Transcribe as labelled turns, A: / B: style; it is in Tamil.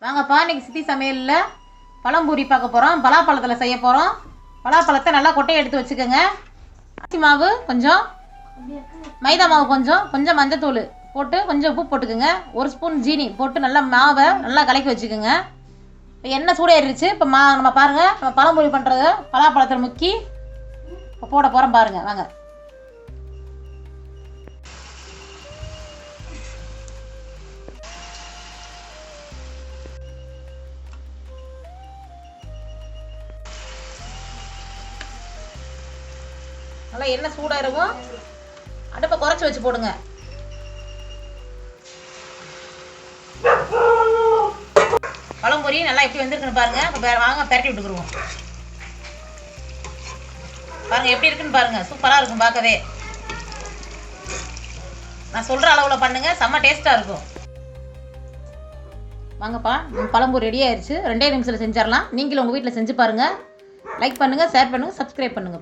A: வாங்கப்பா, இன்றைக்கி சித்தி சமையலில் பழம்பூரி பார்க்க போகிறோம். பலாப்பழத்தில் செய்ய போகிறோம். பலாப்பழத்தை நல்லா கொட்டையை எடுத்து வச்சுக்கோங்க. அரிசி மாவு கொஞ்சம், மைதா மாவு கொஞ்சம், கொஞ்சம் மஞ்சத்தூள் போட்டு கொஞ்சம் உப்பு போட்டுக்கோங்க. 1 ஸ்பூன் ஜீனி போட்டு நல்லா மாவை நல்லா கலக்கி வச்சுக்கோங்க. இப்போ எண்ணெய் சூடாயிருச்சு. இப்போ நம்ம பாருங்கள், நம்ம பழம்பூரி பண்ணுறது பலாப்பழத்தில் முக்கி இப்போ போட போகிறோம். பாருங்கள் வாங்க. நல்லா எண்ணெய் சூடாயிருக்கும். அடுப்பை குறைச்சி வச்சு போடுங்க. பழம்பொரி நல்லா எப்படி வந்திருக்குன்னு பாருங்க. இப்போ வாங்க பரட்டி விட்டுக்குருவோம். பாருங்க எப்படி இருக்குன்னு பாருங்க. சூப்பராக இருக்கும் பார்க்கவே. நான் சொல்கிற அளவில் பண்ணுங்க, செம்ம டேஸ்ட்டாக இருக்கும். வாங்கப்பா, பழம்பொரி ரெடி ஆயிடுச்சு. 2 நிமிஷத்தில் செஞ்சிடலாம். நீங்களும் உங்கள் வீட்டில் செஞ்சு பாருங்கள். லைக் பண்ணுங்கள், ஷேர் பண்ணுங்கள், சப்ஸ்கிரைப் பண்ணுங்கள்.